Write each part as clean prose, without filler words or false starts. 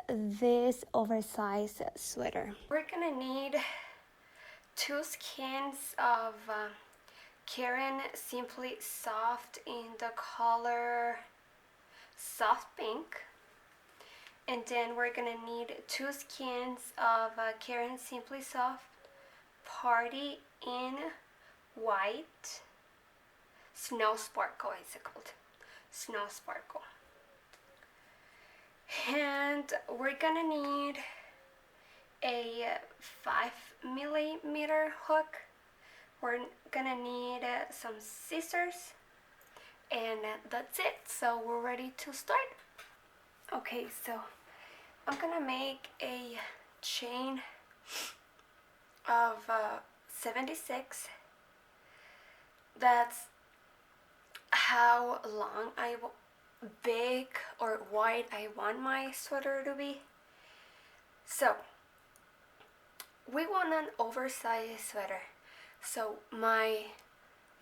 This oversized sweater. We're gonna need 2 skeins of Karen Simply Soft in the color soft pink, and then we're gonna need 2 skeins of Karen Simply Soft Party in white. Snow Sparkle is it called. Snow Sparkle. And we're gonna need a 5mm hook. We're gonna need some scissors, and that's it. So we're ready to start. Okay, so I'm gonna make a chain of 76. That's how long big or wide I want my sweater to be. So we want an oversized sweater. So my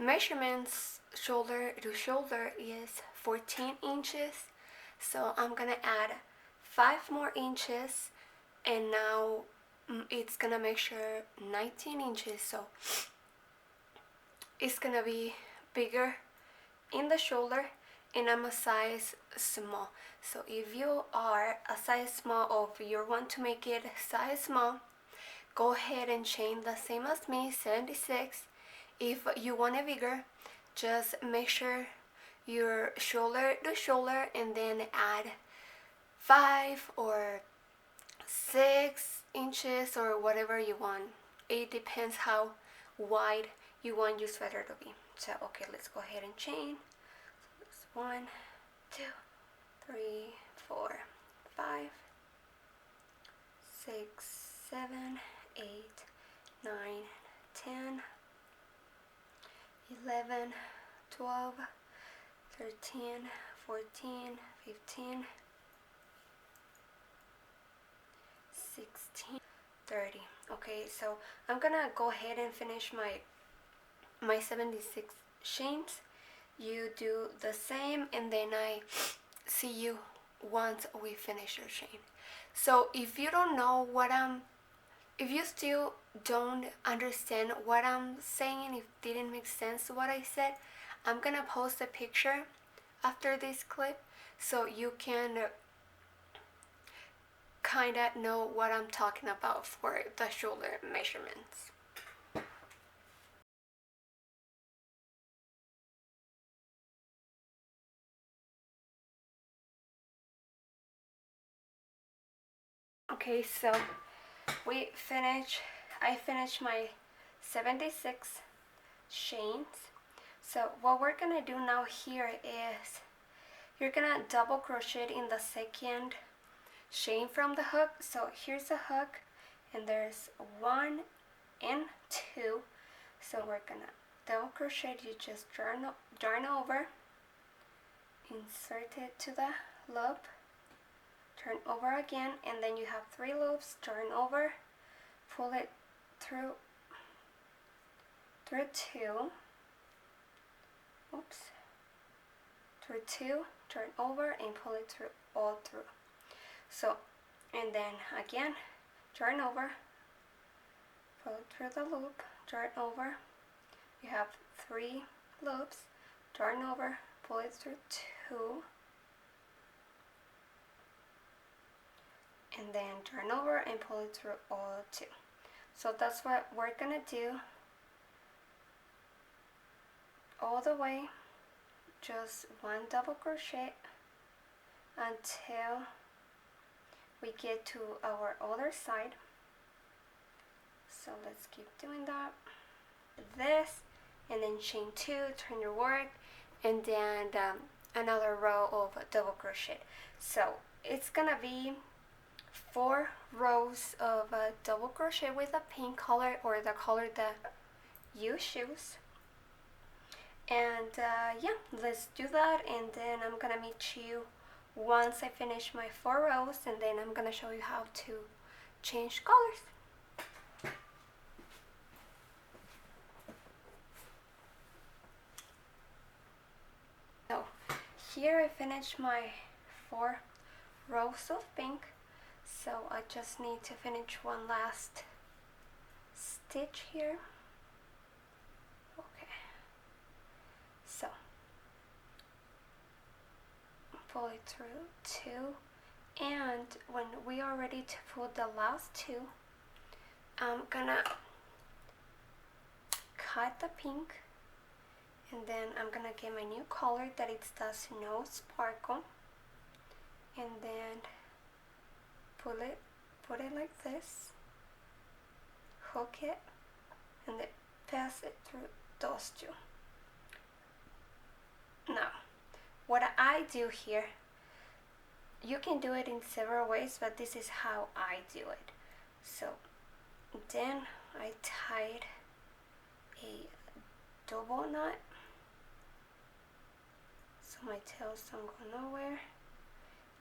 measurements shoulder to shoulder is 14 inches. So I'm gonna add 5 more inches, and now it's gonna measure 19 inches. So it's gonna be bigger in the shoulder, and I'm a size small. So if you are a size small, or if you want to make it size small, go ahead and chain the same as me, 76. If you want it bigger, just make sure your shoulder to shoulder, and then add 5 or 6 inches or whatever you want. It depends how wide you want your sweater to be. So okay, let's go ahead and chain. So it's 1, 2, 3, 4, 5, 6, 7, 8, 9, 10, 11, 12, 13, 14, 15, 16, 30. Okay, so I'm gonna go ahead and finish my 76 chains. You do the same, and then I see you once we finish your chain. So if you don't know if you still don't understand what I'm saying, if it didn't make sense what I said, I'm gonna post a picture after this clip so you can kinda know what I'm talking about for the shoulder measurements. Okay, so I finished my 76 chains. So what we're gonna do now here is you're gonna double crochet in the second chain from the hook. So here's the hook, and there's 1 and 2. So we're gonna double crochet. You just yarn over, insert it to the loop, turn over again, and then you have 3 loops. Turn over, pull it through 2, through 2, turn over and pull it through all through. So, and then again, turn over, pull it through the loop, turn over. You have 3 loops, turn over, pull it through 2, and then turn over and pull it through all 2. So that's what we're gonna do all the way, just 1 double crochet until we get to our other side. So let's keep doing that. This, and then chain 2, turn your work, and then another row of double crochet. So it's gonna be 4 rows of double crochet with a pink color, or the color that you choose. And yeah, let's do that, and then I'm gonna meet you once I finish my 4 rows, and then I'm gonna show you how to change colors. So here I finished my 4 rows of pink. So I just need to finish one last stitch here. Okay, so pull it through two, and when we are ready to pull the last two, I'm gonna cut the pink, and then I'm gonna get my new color that it does no sparkle, and then put it like this, hook it, and then pass it through those two. Now, what I do here, you can do it in several ways, but this is how I do it. So then I tied a double knot so my tails don't go nowhere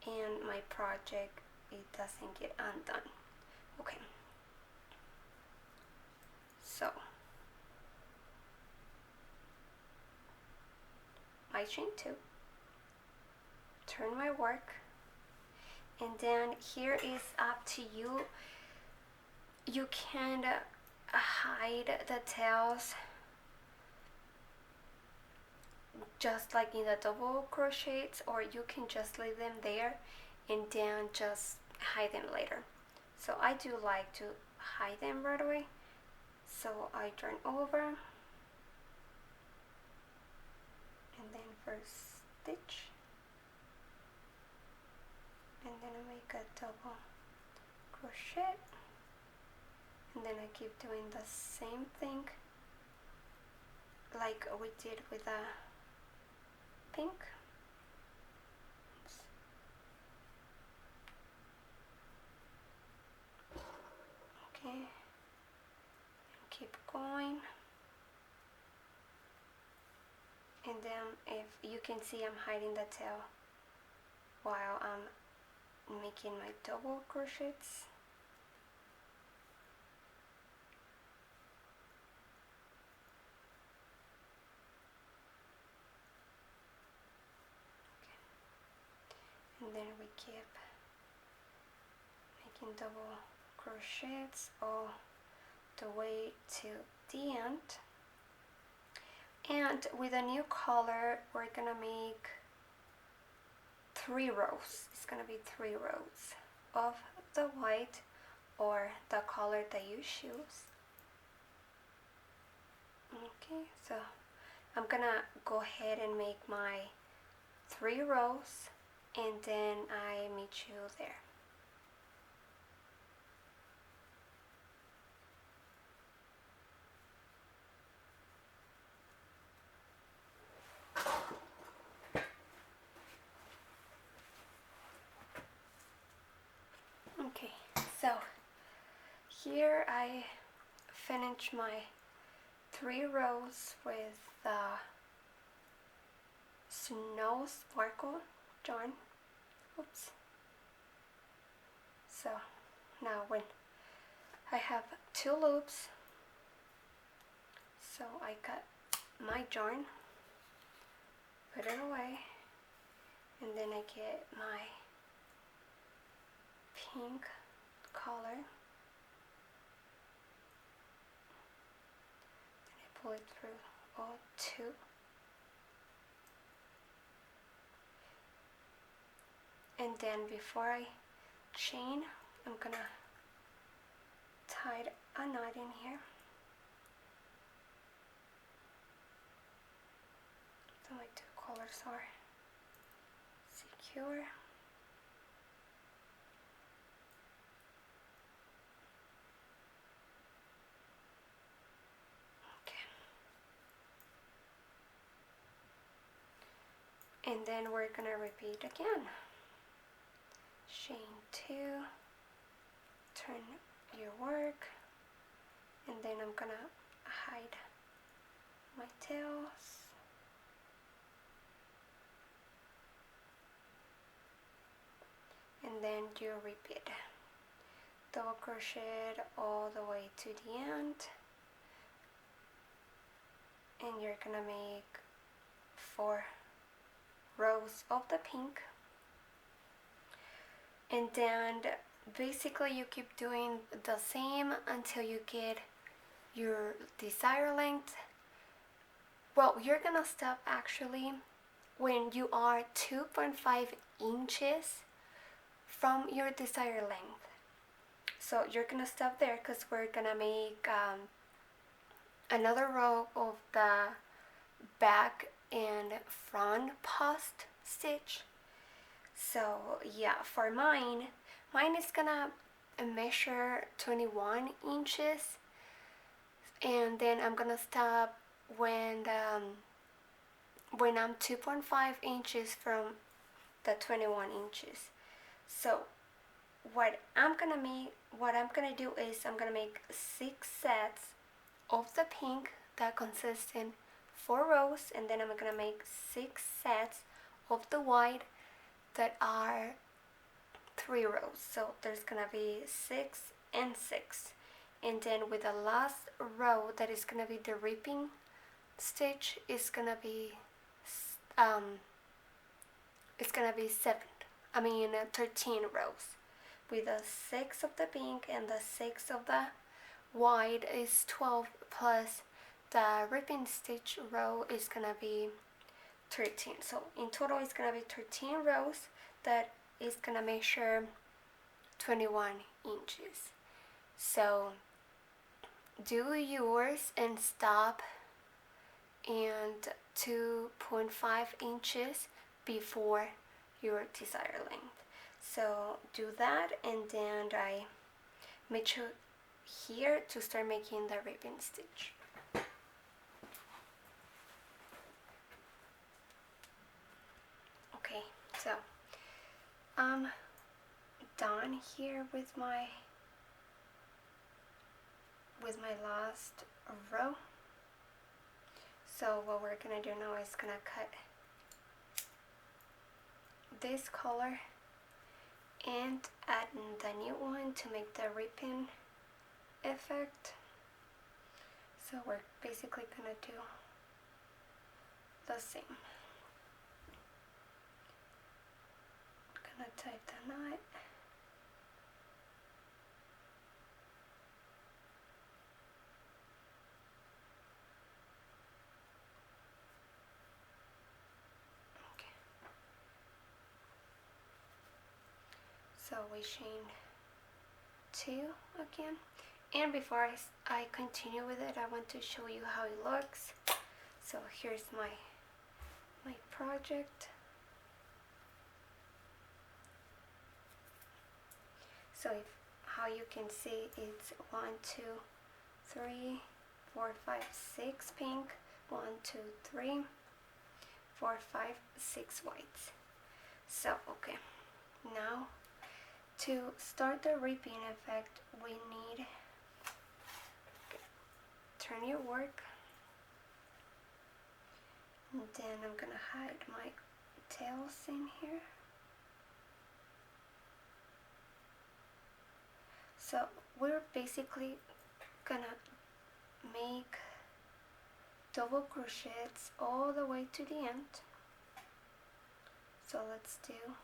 and my project, it doesn't get undone. Okay, so I chain two, turn my work, and then here is up to you. You can hide the tails just like in the double crochets, or you can just leave them there and then just hide them later. So I do like to hide them right away. So I turn over, and then first stitch, and then I make a double crochet, and then I keep doing the same thing like we did with the pink. Oops. Okay, keep going, and then if you can see, I'm hiding the tail while I'm making my double crochets. And then we keep making double crochets all the way to the end. And with a new color, we're gonna make 3 rows. It's gonna be 3 rows of the white or the color that you choose. Okay, so I'm gonna go ahead and make my 3 rows, and then I meet you there. Okay, so here I finish my 3 rows with the snow sparkle yarn. Oops. So now when I have 2 loops, so I cut my yarn, put it away, and then I get my pink color, and I pull it through all 2. And then before I chain, I'm gonna tie a knot in here. So my 2 colors are secure. Okay. And then we're gonna repeat again. Chain 2, turn your work, and then I'm gonna hide my tails, and then you repeat double crochet all the way to the end, and you're gonna make 4 rows of the pink. And then basically you keep doing the same until you get your desired length. Well, you're gonna stop actually when you are 2.5 inches from your desired length. So you're gonna stop there because we're gonna make another row of the back and front post stitch. So yeah, for mine is gonna measure 21 inches, and then I'm gonna stop when I'm 2.5 inches from the 21 inches. So what I'm gonna do is I'm gonna make 6 sets of the pink that consists in 4 rows, and then I'm gonna make 6 sets of the white that are 3 rows. So there's gonna be 6 and 6, and then with the last row that is gonna be the ripping stitch is gonna be 13 rows. With the 6 of the pink and the 6 of the white is 12, plus the ripping stitch row is gonna be 13. So in total it's gonna be 13 rows that is gonna measure 21 inches. So do yours and stop and 2.5 inches before your desired length. So do that, and then I make sure here to start making the ribbon stitch. Okay, so I'm done here with my last row. So what we're gonna do now is gonna cut this color and add the new one to make the ripping effect. So we're basically gonna do the same. Gonna tie the knot. Okay. So we chain 2 again. And before I continue with it, I want to show you how it looks. So here's my project. So how you can see, it's 1, 2, 3, 4, 5, 6 pink, 1, 2, 3, 4, 5, 6 whites. So okay, now to start the ripping effect, we need, turn your work, and then I'm gonna hide my tails in here. So we're basically gonna make double crochets all the way to the end. So let's do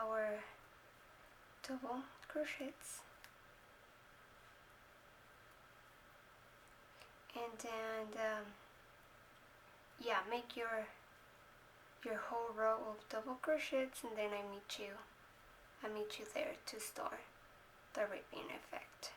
our double crochets, and then yeah, make your whole row of double crochets, and then I meet you there to start the ripping effect.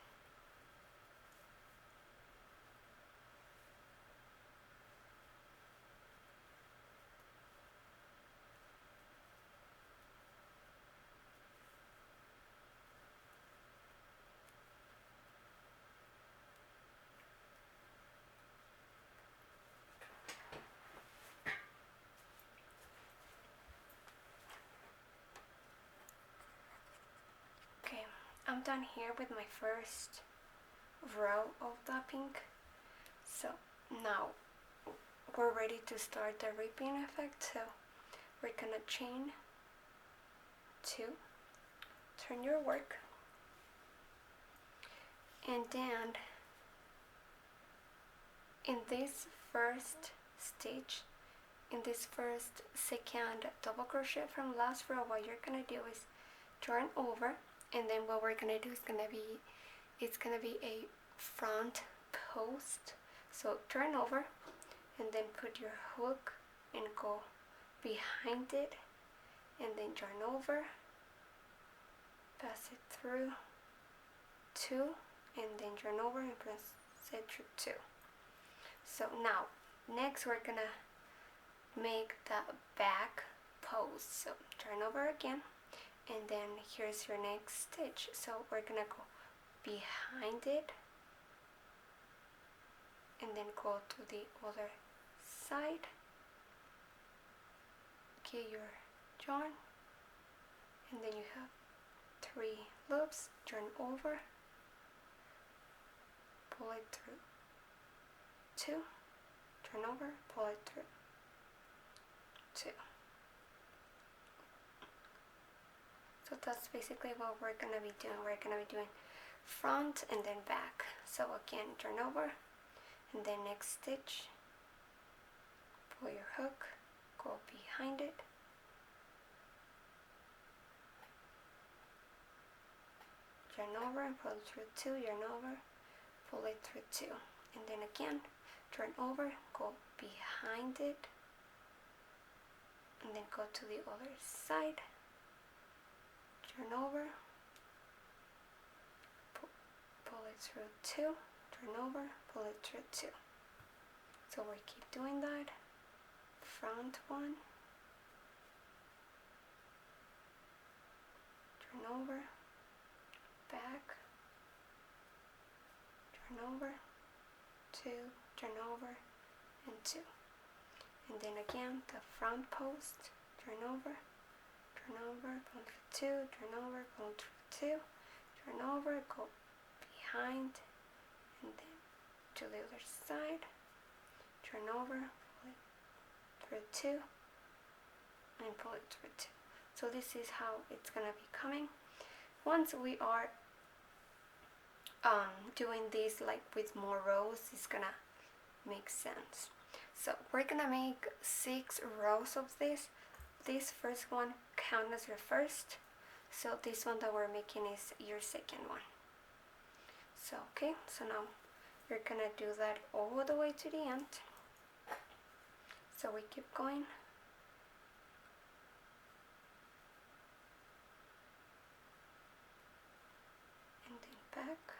Okay, I'm done here with my first row of the pink. So now we're ready to start the ripping effect. So we're gonna chain 2, turn your work, and then in this first stitch, in this second double crochet from last row, what you're gonna do is turn over, and then what we're gonna do is it's gonna be a front post. So turn over and then put your hook and go behind it, and then turn over, pass it through 2, and then turn over and press it through 2. So now next we're gonna make the back post. So turn over again, and then here's your next stitch. So we're gonna go behind it and then go to the other side, get your yarn, and then you have 3 loops. Turn over, pull it through 2, turn over, pull it through 2. So that's basically what we're gonna be doing. We're gonna be doing front and then back. So again, turn over, and then next stitch, pull your hook, go behind it, turn over and pull it through 2, yarn over, pull it through 2, and then again, turn over, go behind it, and then go to the other side, turn over, pull it through 2, turn over, pull it through 2. So we keep doing that. Front one, turn over, back, turn over, 2, turn over, and 2. And then again, the front post, turn over, pull through 2, turn over, pull through 2, turn over, go behind, and then to the other side, turn over, pull it through 2, and pull it through 2. So this is how it's gonna be coming. Once we are doing this like with more rows, it's gonna make sense. So we're gonna make 6 rows of this. This first one counts as your first, so this one that we're making is your second one. So okay, so now you're gonna do that all the way to the end. So we keep going, and then back,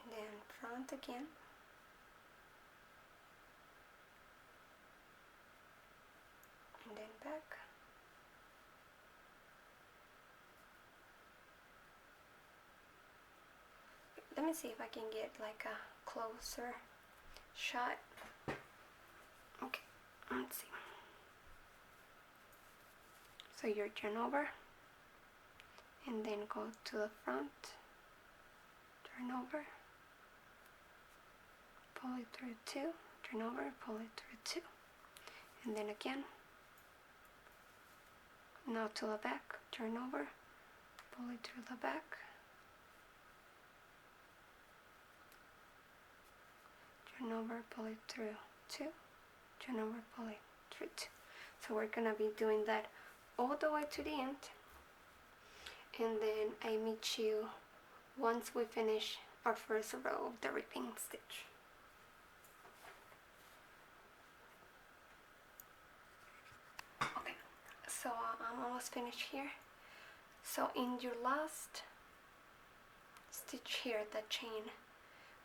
and then front again, and then back, let me see if I can get like a closer shot. Okay, let's see. So you turn over and then go to the front, turn over, pull it through 2, turn over, pull it through 2, and then again, now to the back, turn over, pull it through the back, turn over, pull it through 2, turn over, pull it through 2. So we're gonna be doing that all the way to the end, and then I meet you once we finish our first row of the reaping stitch. Okay, so I'm almost finished here. So in your last stitch here, the chain,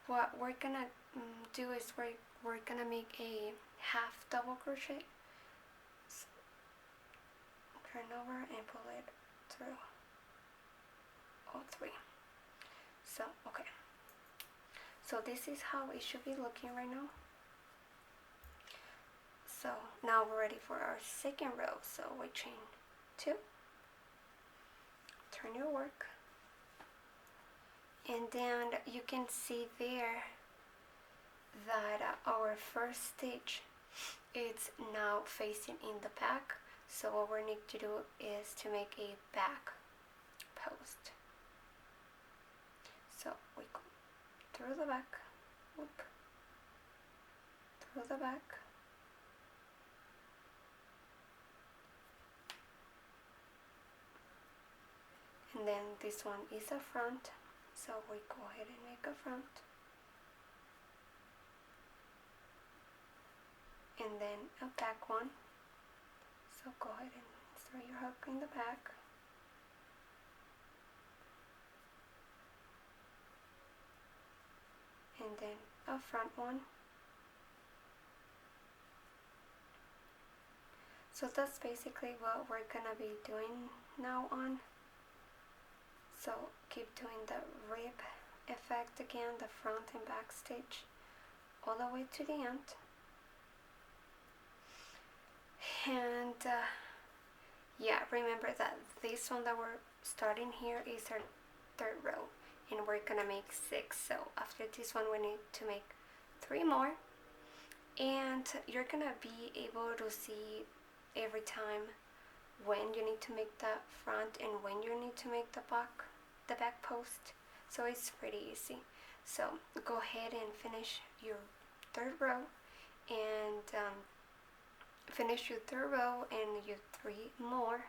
what we're gonna do is we're gonna make a half double crochet. So turn over and pull it through all 3. So okay, so this is how it should be looking right now. So now we're ready for our second row. So we chain 2, turn your work, and then you can see there that our first stitch is now facing in the back. So what we need to do is to make a back post. So we go through the back, whoop, through the back, and then this one is a front, so we go ahead and make a front, and then a back one, so go ahead and start your hook in the back, and then a front one. So that's basically what we're gonna be doing now on. So keep doing the rib effect again, the front and back stitch all the way to the end. And yeah, remember that this one that we're starting here is our third row, and we're gonna make 6. So after this one we need to make 3 more, and you're gonna be able to see every time when you need to make the front and when you need to make the back post. So it's pretty easy. So go ahead and finish your third row, and finish your third row and your 3 more,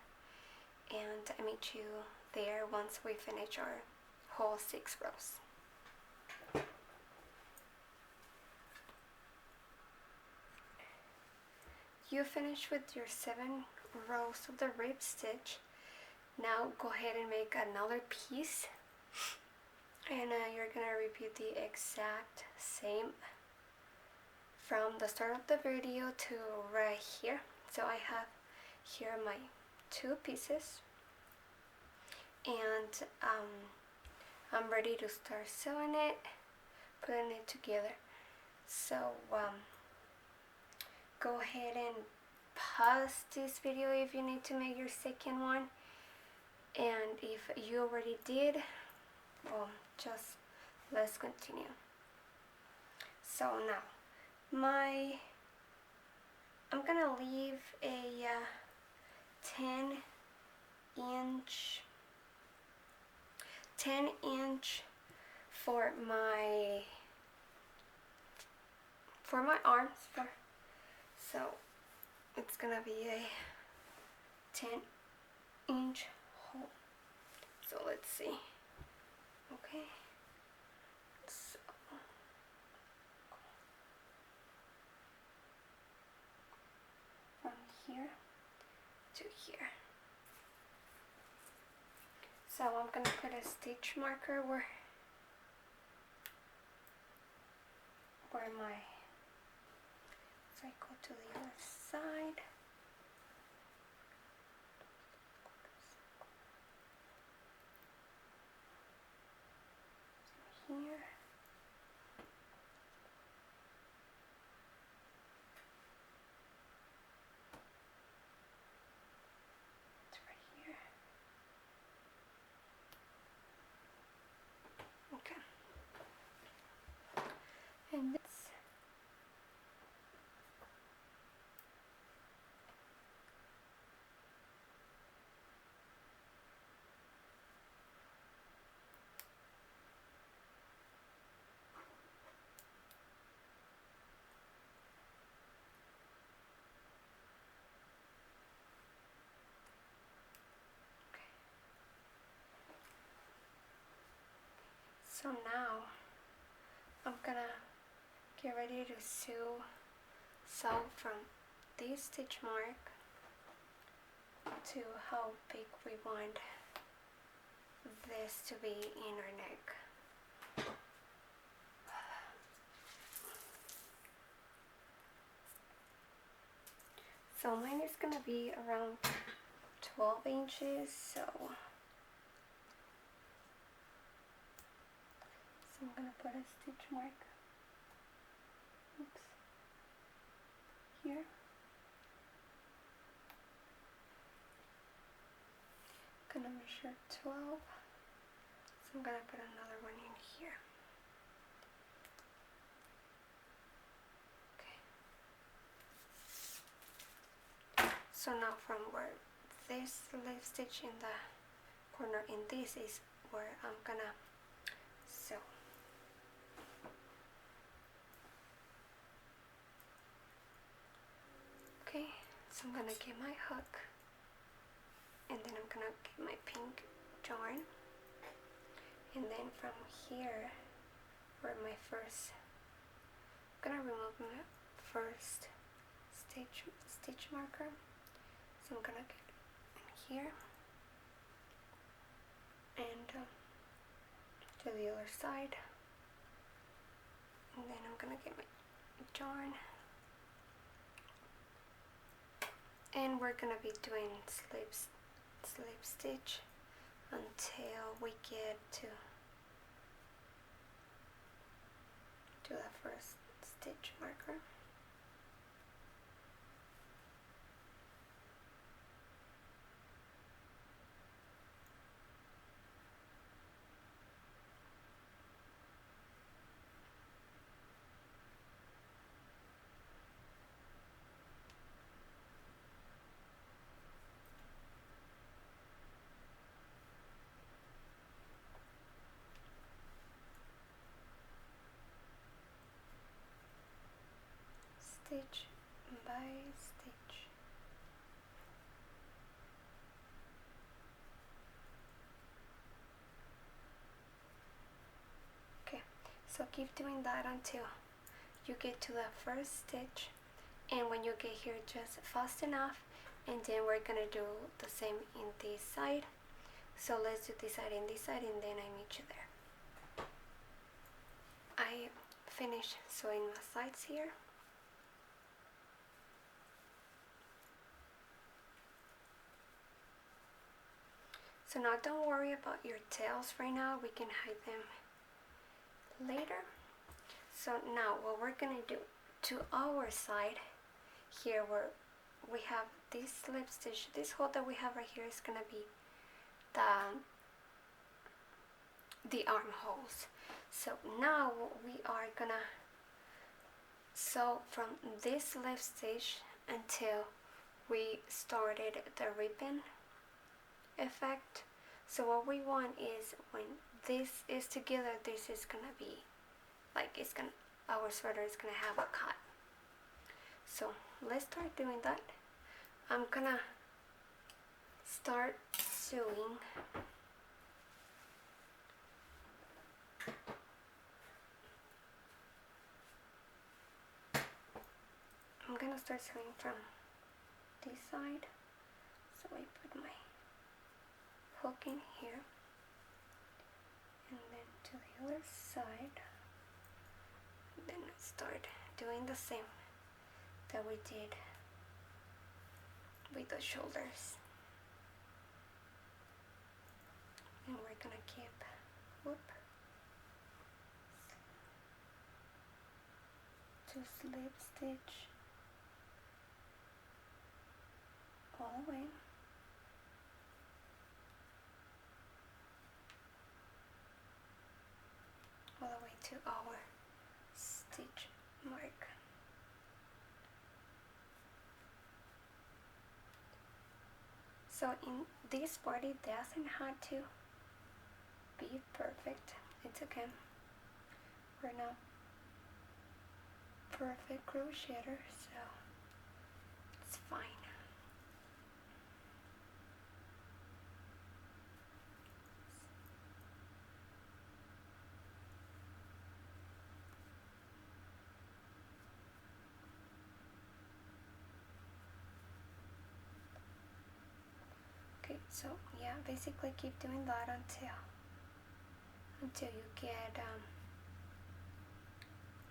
and I meet you there once we finish our whole 6 rows. You finish with your 7 rows of the rib stitch. Now go ahead and make another piece, and you're gonna repeat the exact same from the start of the video to right here. So I have here my 2 pieces, and I'm ready to start sewing it, putting it together. So go ahead and pause this video if you need to make your second one, and if you already did, well, just let's continue. So now I'm gonna leave a 10 inch for my arms, so it's gonna be a 10-inch hole. So let's see. Okay, so from here to here. So I'm gonna put a stitch marker where my, so I go to the other side. So here. It's right here. Okay. And this. So now I'm gonna get ready to sew from this stitch mark to how big we want this to be in our neck. So mine is gonna be around 12 inches, so I'm gonna put a stitch mark, oops, here. Gonna measure 12, so I'm gonna put another one in here. Okay. So now from where this left stitch in the corner in this is where I'm gonna sew. Okay, so I'm gonna get my hook, and then I'm gonna get my pink yarn, and then from here where my first, I'm gonna remove my first stitch marker, so I'm gonna get in here and to the other side, and then I'm gonna get my yarn, and we're gonna be doing slip stitch until we get to the first stitch marker. Stitch by stitch. Okay, so keep doing that until you get to the first stitch, and when you get here, just fast enough, and then we're gonna do the same in this side. So let's do this side and this side, and then I meet you there. I finished sewing my sides here. So now don't worry about your tails right now, we can hide them later. So now what we're gonna do to our side here, where we have this slip stitch, this hole that we have right here is gonna be the armholes. So now we are gonna sew from this slip stitch until we started the ribbon effect. So what we want is, when this is together, this is gonna be like, our sweater is gonna have a cut. So let's start doing that. I'm gonna start sewing. I'm gonna start sewing from this side. So I put my hook in here, and then to the other side, and then I start doing the same that we did with the shoulders, and we're gonna keep to slip stitch all the way. All the way to our stitch mark. So in this part, it doesn't have to be perfect. It's okay. We're not perfect crocheters, so it's fine. Okay, so yeah, basically keep doing that until you get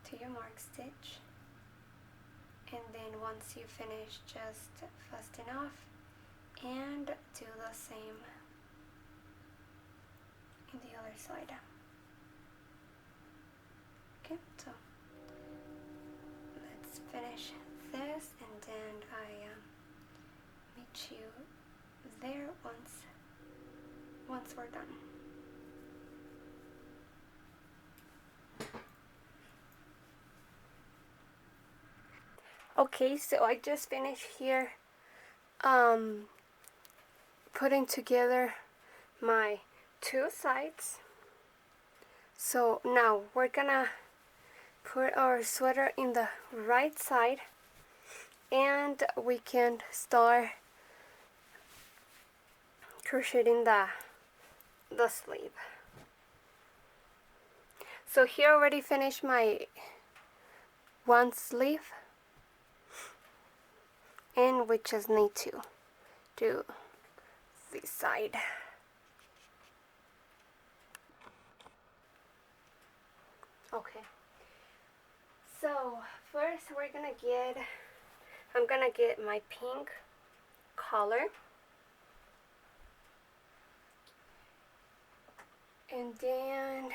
to your mark stitch, and then once you finish, just fast enough and do the same in the other side. Okay, so let's finish this, and then I meet you there once we're done. Okay, so I just finished here putting together my two sides. So now we're gonna put our sweater in the right side, and we can start crocheting the the sleeve. So here I already finished my one sleeve, and we just need to do this side. Okay, so first I'm gonna get my pink color, and then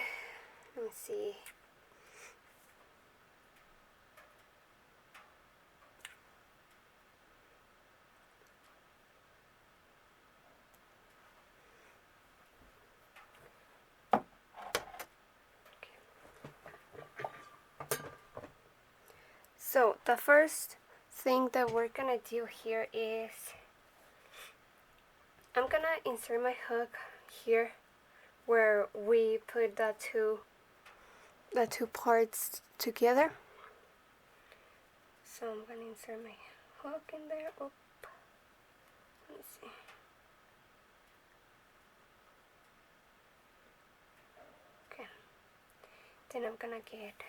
let me see. So the first thing that we're gonna do here is I'm gonna insert my hook here where we put the two parts together. So I'm gonna insert my hook in there. Oop. Let me see. Okay. Then I'm gonna get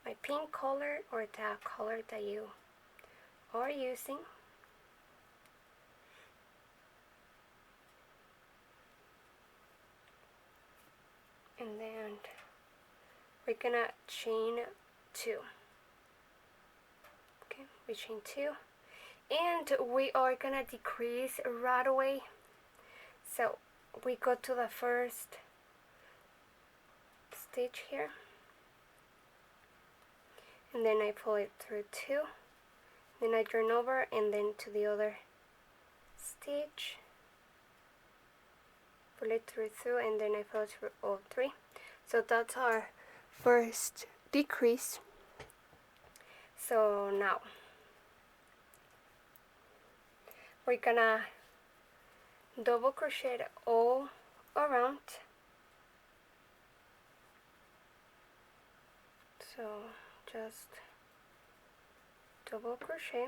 my pink color or the color that you are using. And then we're gonna chain 2. Okay, we chain 2. And we are gonna decrease right away. So we go to the first stitch here. And then I pull it through 2. Then I turn over and then to the other stitch. Pull it through 2 and then I pull it through all 3. So that's our first decrease. So now we're gonna double crochet all around. So just double crochet.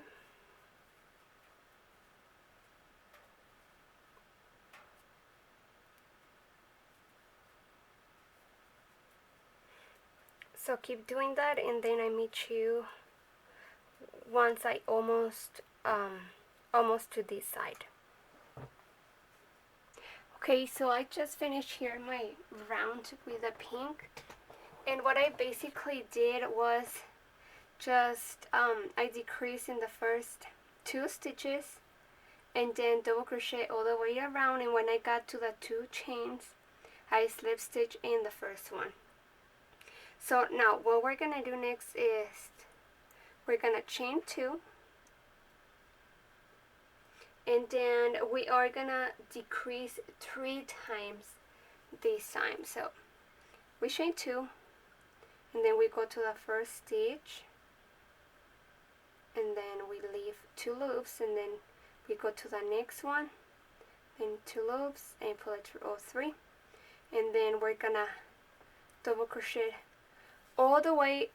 So keep doing that, and then I meet you once I almost to this side. Okay, so I just finished here my round with the pink, and what I basically did was just I decreased in the first 2 stitches and then double crochet all the way around, and when I got to the 2 chains I slip stitch in the first one. So now what we're gonna do next is we're gonna chain 2, and then we are gonna decrease 3 times this time. So we chain 2, and then we go to the first stitch, and then we leave 2 loops, and then we go to the next one, then 2 loops, and pull it through all 3, and then we're gonna double crochet all the way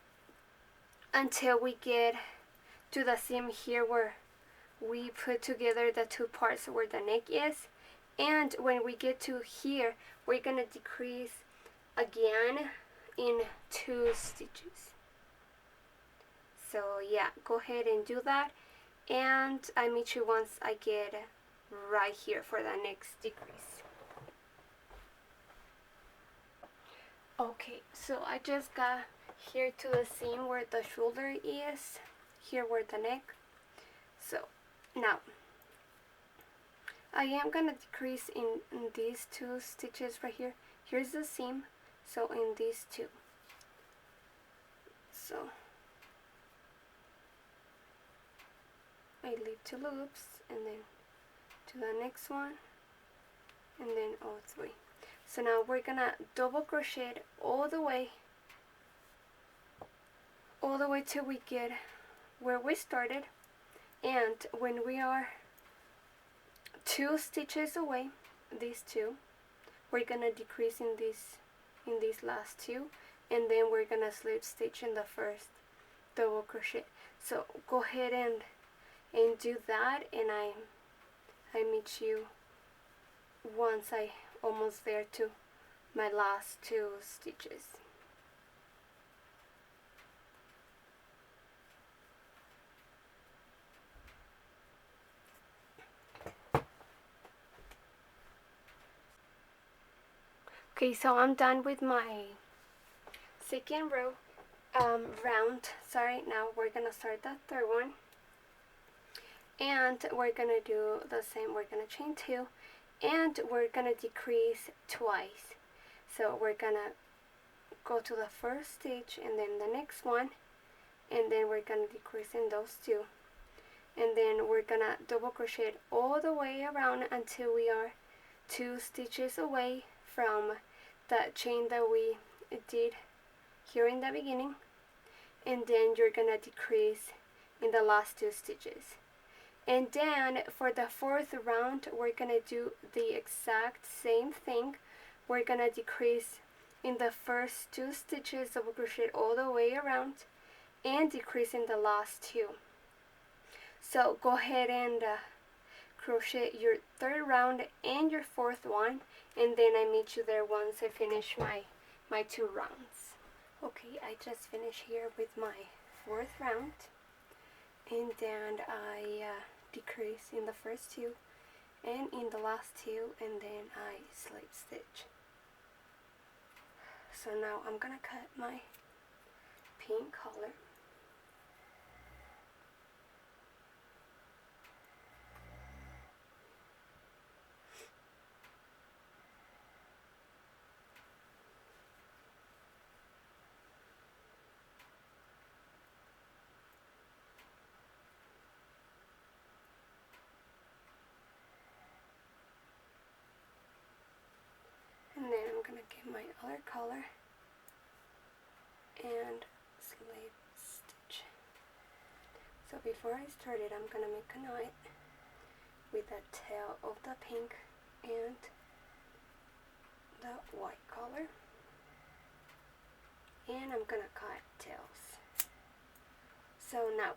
until we get to the seam here where we put together the 2 parts where the neck is. And when we get to here, we're gonna decrease again in 2 stitches. So yeah, go ahead and do that, and I meet you once I get right here for the next decrease. Okay, so I just got here to the seam where the shoulder is, here where the neck. So now I am gonna decrease in these 2 stitches right here. Here's the seam, so in these 2. So I leave 2 loops, and then to the next one, and then all 3. So now we're gonna double crochet all the way till we get where we started. And when we are 2 stitches away, these 2, we're gonna decrease in these last 2, and then we're gonna slip stitch in the first double crochet. So go ahead and do that, and I meet you once I almost there to my last 2 stitches. Okay, so I'm done with my second row round. Sorry, now we're gonna start the third one, and we're gonna do the same. We're gonna chain 2, and we're gonna decrease twice. So we're gonna go to the first stitch and then the next one, and then we're gonna decrease in those 2, and then we're gonna double crochet all the way around until we are 2 stitches away from the chain that we did here in the beginning, and then you're gonna decrease in the last 2 stitches. And then for the 4th round, we're gonna do the exact same thing. We're gonna decrease in the first 2 stitches, double crochet all the way around, and decrease in the last 2. So go ahead and crochet your 3rd round and your 4th one, and then I meet you there once I finish my 2 rounds. Okay, I just finished here with my 4th round, and then I decrease in the first 2 and in the last 2, and then I slip stitch. So now I'm gonna cut my pink color. And then I'm gonna get my other color and slip stitch. So before I start it, I'm gonna make a knot with the tail of the pink and the white color, and I'm gonna cut tails. So now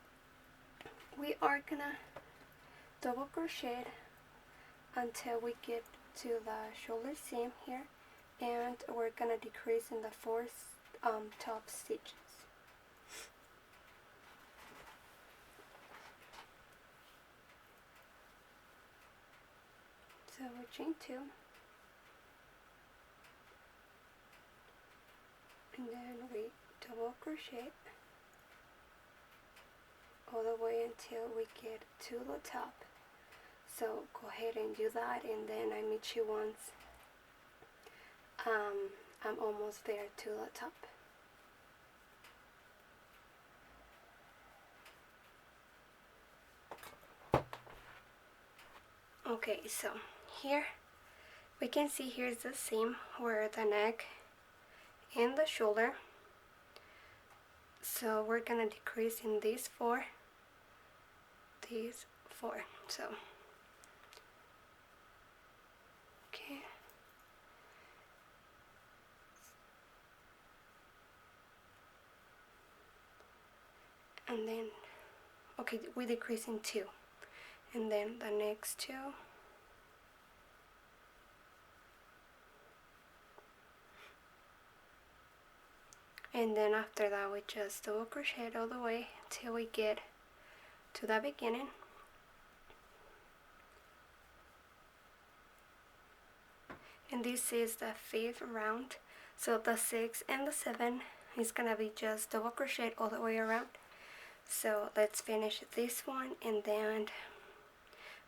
we are gonna double crochet until we get to the shoulder seam here, and we're gonna decrease in the 4 top stitches. So we chain 2, and then we double crochet all the way until we get to the top. So go ahead and do that, and then I meet you once I'm almost there to the top. Okay, so here we can see here's the seam where the neck and the shoulder. So we're gonna decrease in these 4. So okay, and then okay, we decrease in 2, and then the next 2, and then after that we just double crochet all the way till we get to the beginning. And this is the 5th round, so the 6 and the 7 is gonna be just double crochet all the way around. So let's finish this one, and then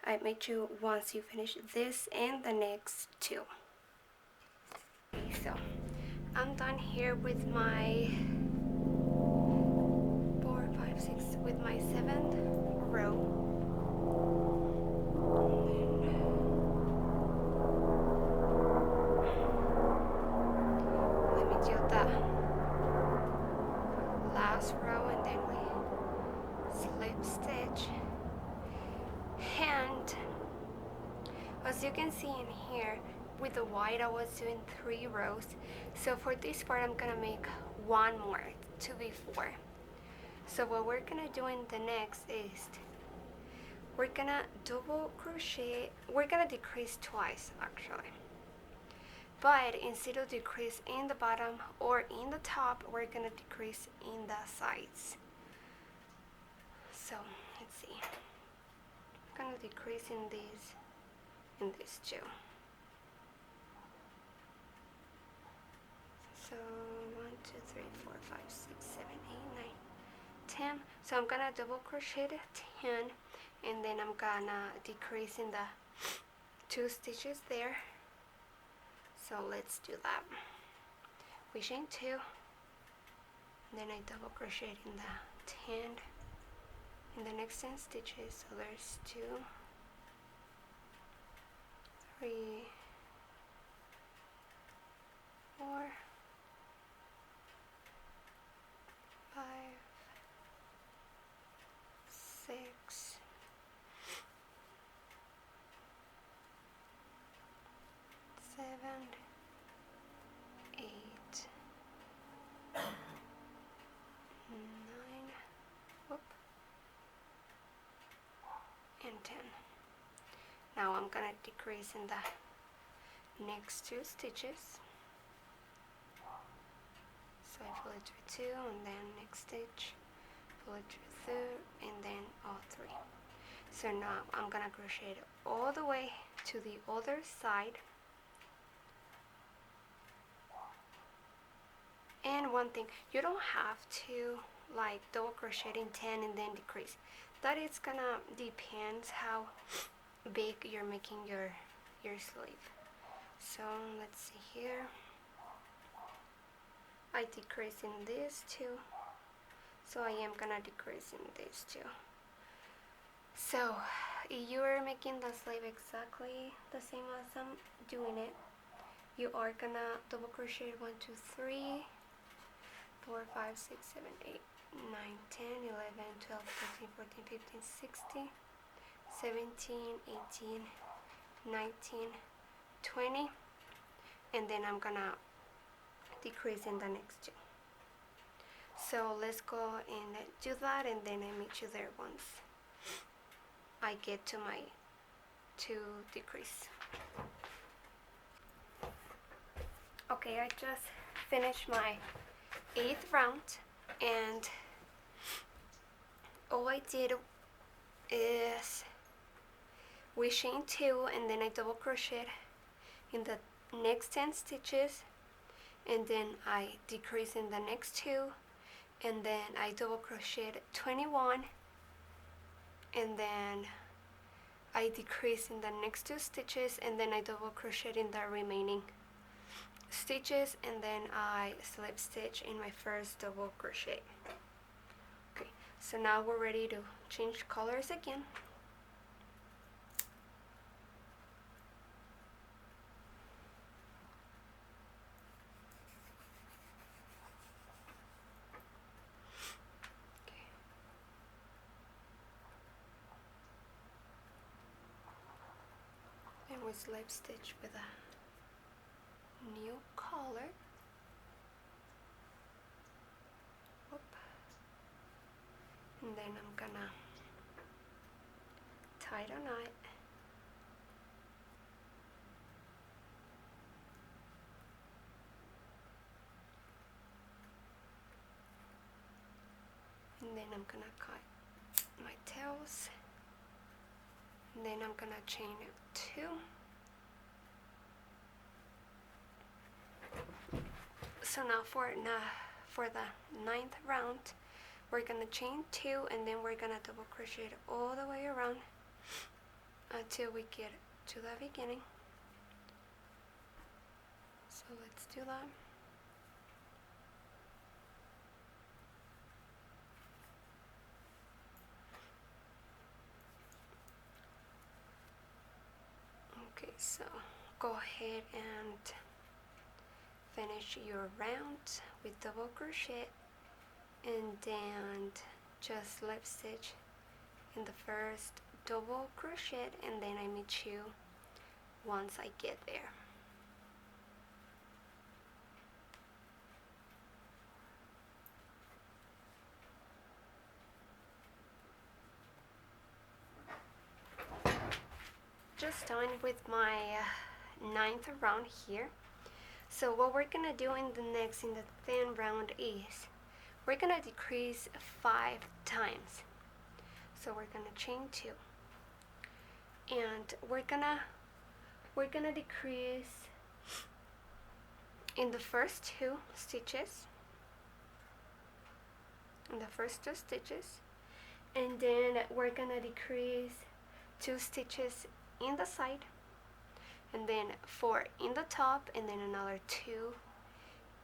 I meet you once you finish this and the next 2. Okay, so I'm done here with my 4, 5, 6, with my 7th row. Let me do the last row, and then we slip stitch. And as you can see in here, with the white I was doing 3 rows. So for this part I'm gonna make 1 more to be 4. So what we're gonna do in the next is we're gonna double crochet, we're gonna decrease twice actually. but instead of decrease in the bottom or in the top, we're gonna decrease in the sides. So let's see, I'm gonna decrease in these two. So 1, 2, 3, 4, 5, 6, 7, 8, 9, 10. So I'm gonna double crochet 10, and then I'm gonna decrease in the 2 stitches there. So let's do that. We chain 2, then I double crochet in the 10 in the next 10 stitches. So there's 2, 3, 4, 5, 6, 7, 8, 9, whoop, and 10. Now I'm gonna decrease in the next 2 stitches. So I pull it through 2, and then next stitch, pull it through 3, and then all 3. So now I'm gonna crochet it all the way to the other side. And one thing, you don't have to like double crochet in 10 and then decrease. That is gonna depend how big you're making your sleeve. So let's see here. I decrease in these 2, so I am gonna decrease in these 2. So you're making the sleeve exactly the same as I'm doing it. You are gonna double crochet 1, 2, 3, 4, 5, 6, 7, 8, 9, 10, 11, 12, 13, 14, 15, 16, 17, 18, 19, 20, and then I'm gonna decrease in the next 2. So let's go and do that, and then I meet you there once I get to my 2 decrease. Okay, I just finished my 8th round, and all I did is we chain 2, and then I double crochet in the next 10 stitches, and then I decrease in the next 2, and then I double crocheted 21, and then I decrease in the next 2 stitches, and then I double crochet in the remaining stitches, and then I slip stitch in my first double crochet. Okay, so now we're ready to change colors again. And we slip stitch with a new color. Whoop. And then I'm gonna tie the knot. And then I'm gonna cut my tails. And then I'm gonna chain 2. So now for the 9th round, we're gonna chain 2, and then we're gonna double crochet it all the way around until we get to the beginning. So let's do that. Okay, so go ahead and finish your round with double crochet, and then just slip stitch in the first double crochet, and then I meet you once I get there. Just done with my 9th round here. So what we're gonna do in the thin round is we're gonna decrease 5 times. So we're gonna chain 2, and we're gonna decrease in the first 2 stitches, and then we're gonna decrease 2 stitches in the side, and then 4 in the top, and then another 2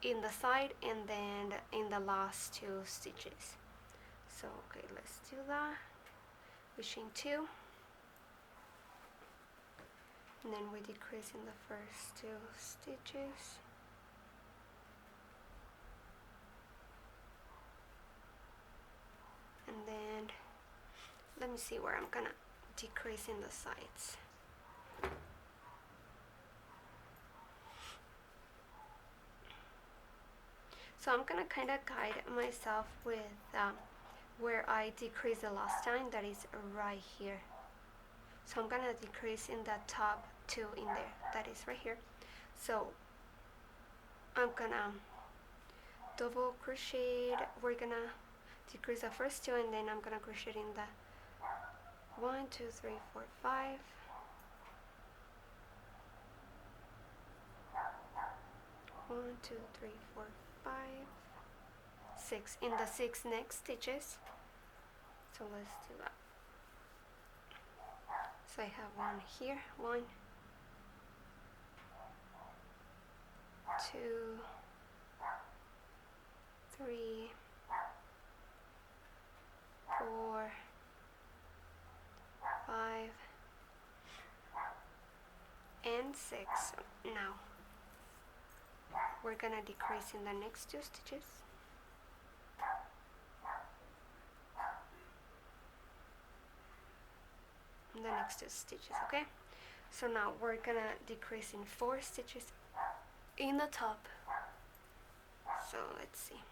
in the side, and then in the last 2 stitches. So okay, let's do that. We chain 2, and then we decrease in the first 2 stitches, and then let me see where I'm gonna decrease in the sides. So I'm gonna kind of guide myself with where I decreased the last time, that is right here. So I'm gonna decrease in the top 2 in there, that is right here. So I'm gonna double crochet. We're gonna decrease the first 2, and then I'm gonna crochet in the 1, 2, 3, 4, 5. 1, 2, 3, 4, 5, 6 in the 6 next stitches. So let's do that. So I have 1 here, 1, 2, 3, 4, 5, and 6. Now we're gonna decrease in the next 2 stitches. In the next 2 stitches, okay? So now we're gonna decrease in 4 stitches in the top. So let's see.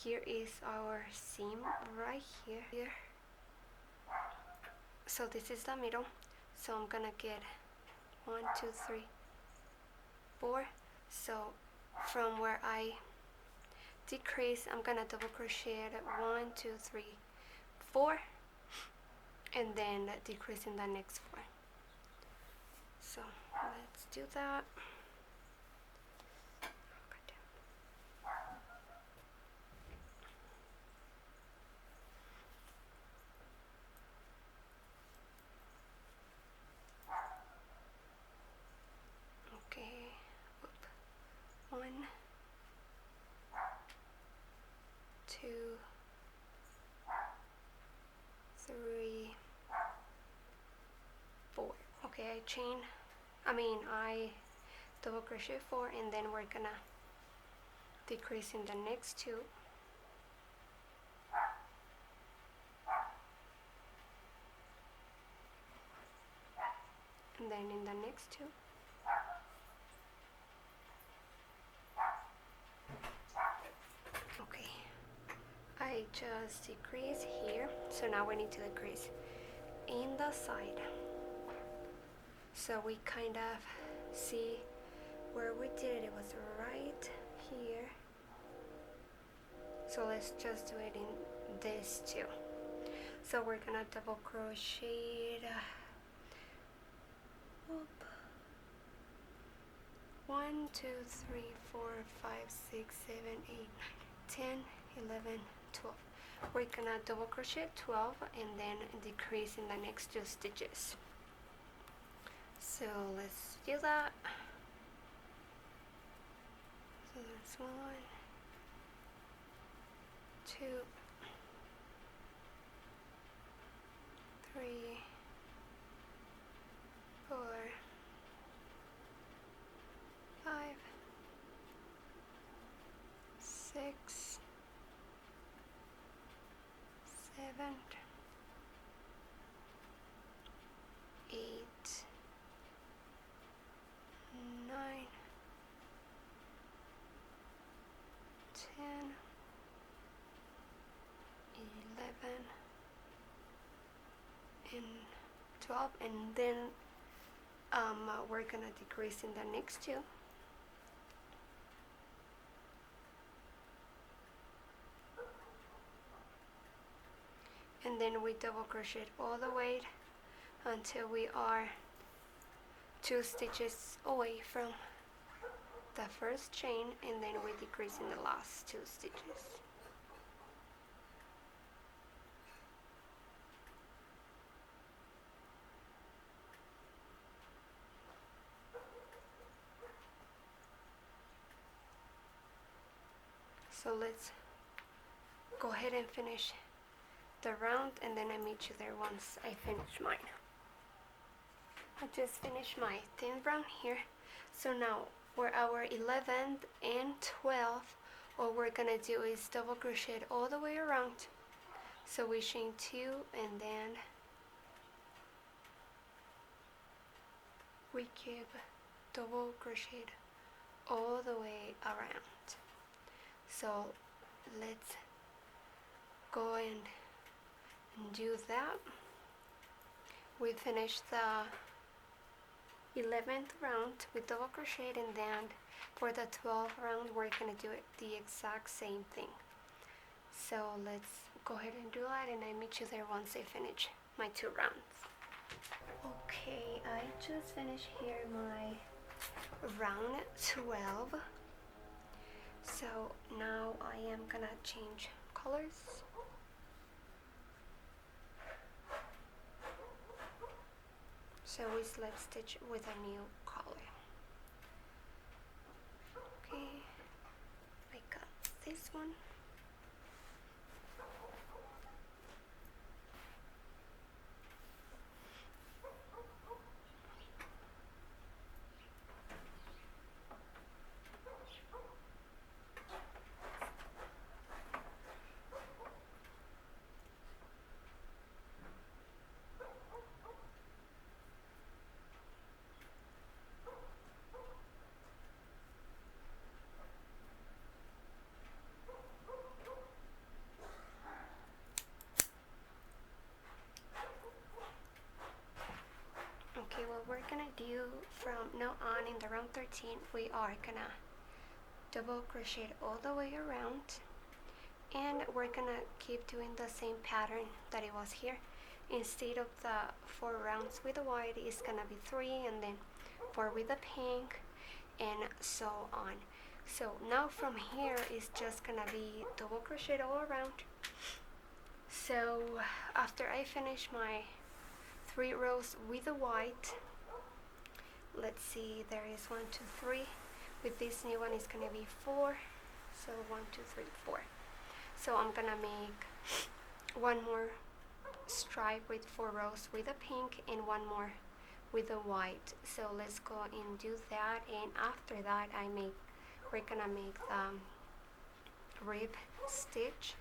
Here is our seam right here. So this is the middle. So I'm gonna get 1, 2, 3, 4. So from where I decrease, I'm gonna double crochet at 1, 2, 3, 4, and then decrease in the next 4. So let's do that. Okay, 1, 2, 3, 4. Okay, I double crochet 4, and then we're gonna decrease in the next 2. And then in the next 2. Okay, I just decrease here, so now we need to decrease in the side, so we kind of see where we did it. It was right here, so let's just do it in this too. So we're gonna double crochet 1, 2, 3, 4, 5, 6, 7, 8, 9, 10, 11, 12. We're gonna double crochet 12 and then decrease in the next 2 stitches. So let's do that. So that's 1, 2, 3, 4, 5, 6, 7, 8, 9, 10, 11, and 12, and then we're gonna decrease in the next 2. and then we double crochet all the way until we are 2 stitches away from the first chain, and then we decrease in the last 2 stitches. So let's go ahead and finish the round, and then I meet you there once I finish mine. I just finished my thin round here. So now for our 11th and 12th, what we're gonna do is double crochet all the way around. So we chain 2, and then we keep double crocheted all the way around. So let's go and do that. We finished the 11th round with double crochet, and then for the 12th round we're gonna do it the exact same thing. So let's go ahead and do that, and I meet you there once I finish my 2 rounds. Okay, I just finished here my round 12. So now I am gonna change colors. So we slip stitch with a new color. Okay, I got this one. Okay, what we're gonna do from now on in the round 13, we are gonna double crochet all the way around, and we're gonna keep doing the same pattern that it was here. Instead of the 4 rounds with the white, it's gonna be 3, and then 4 with the pink, and so on. So now from here it's just gonna be double crochet all around. So after I finish my 3 rows with the white, let's see, there is 1, 2, 3. With this new one it's gonna be 4. So 1, 2, 3, 4. So I'm gonna make 1 more stripe with 4 rows with the pink, and 1 more with the white. So let's go and do that, and after that we're gonna make the rib stitch.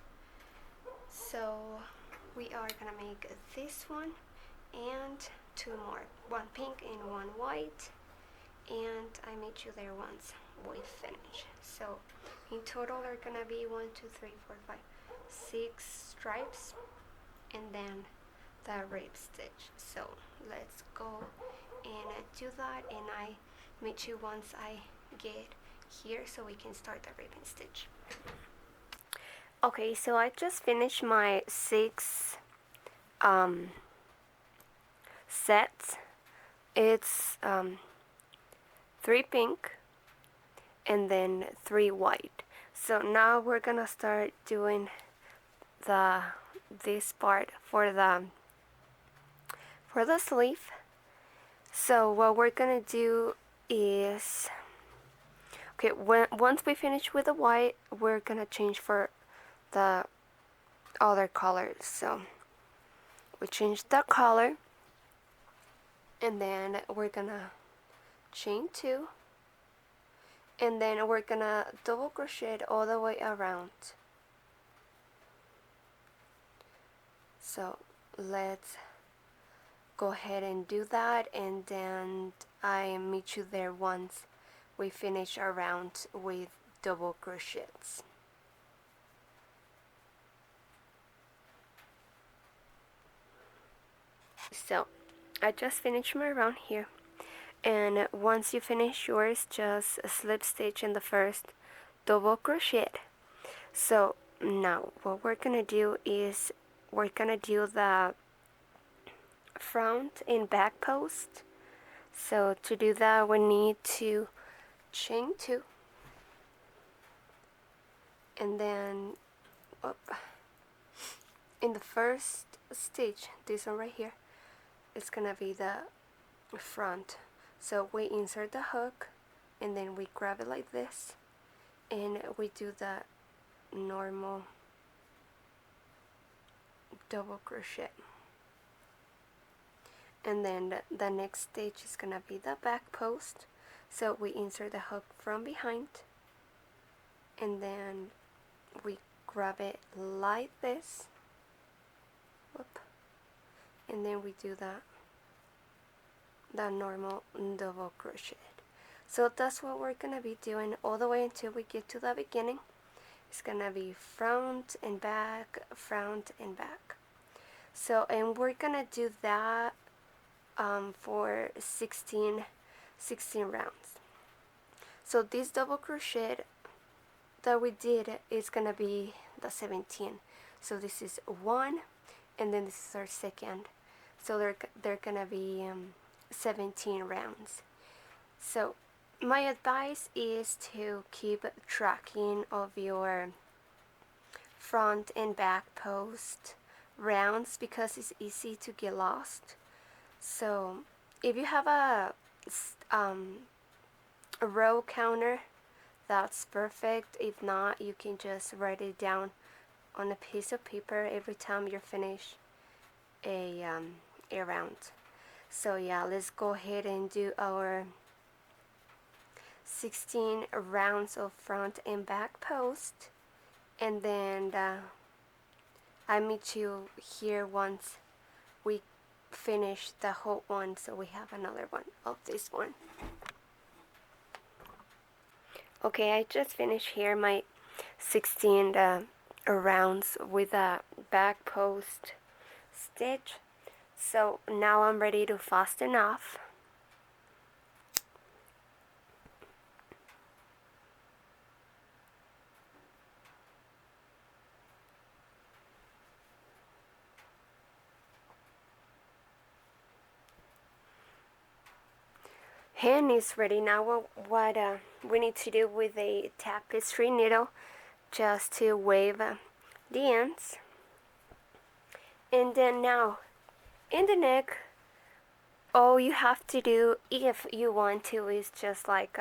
So we are gonna make this one and 2 more, 1 pink and 1 white, and I meet you there once we finish. So in total there are gonna be 1, 2, 3, 4, 5, 6 stripes, and then the rib stitch. So let's go and do that, and I meet you once I get here so we can start the ribbon stitch. Okay, so I just finished my 6 sets. It's 3 pink and then 3 white. So now we're gonna start doing this part for the sleeve. So what we're gonna do is, okay, once we finish with the white, we're gonna change for the other colors. So we change the color, and then we're gonna chain 2, and then we're gonna double crochet all the way around. So let's go ahead and do that, and then I meet you there once we finish our round with double crochets. So I just finished my round here, and once you finish yours, just slip stitch in the first double crochet. So now what we're gonna do is we're gonna do the front and back post. So to do that, we need to chain 2, and then in the first stitch, this one right here, it's gonna be the front. So we insert the hook, and then we grab it like this, and we do the normal double crochet. And then the next stitch is gonna be the back post. So we insert the hook from behind, and then we grab it like this. Whoop. And then we do the normal double crochet. So that's what we're gonna be doing all the way until we get to the beginning. It's gonna be front and back, front and back. So, and we're gonna do that for 16 rounds. So this double crochet that we did is gonna be the 17. So this is 1, and then this is our second. So they're gonna be 17 rounds. So my advice is to keep tracking of your front and back post rounds, because it's easy to get lost. So if you have a row counter, that's perfect. If not, you can just write it down on a piece of paper every time you finish a round. So yeah, let's go ahead and do our 16 rounds of front and back post, and then I meet you here once we finish the whole one, so we have another one of this one. Okay, I just finished here my 16 rounds with a back post stitch. So now I'm ready to fasten off. Hand is ready. Now what we need to do with a tapestry needle, just to wave the ends. And then now in the neck, all you have to do, if you want to, is just like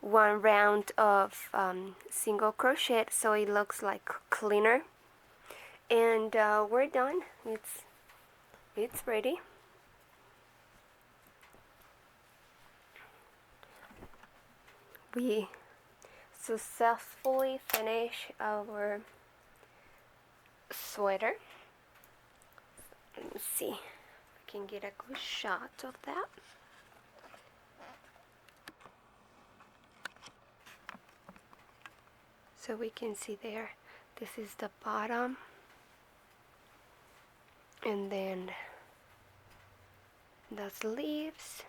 one round of single crochet, so it looks like cleaner. And we're done. It's ready. We successfully finish our sweater. Let me see if I can get a good shot of that. So we can see there, this is the bottom, and then the sleeves,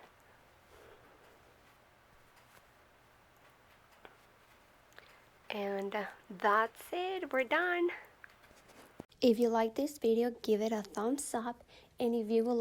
and that's it, we're done. If you like this video, give it a thumbs up, and if you would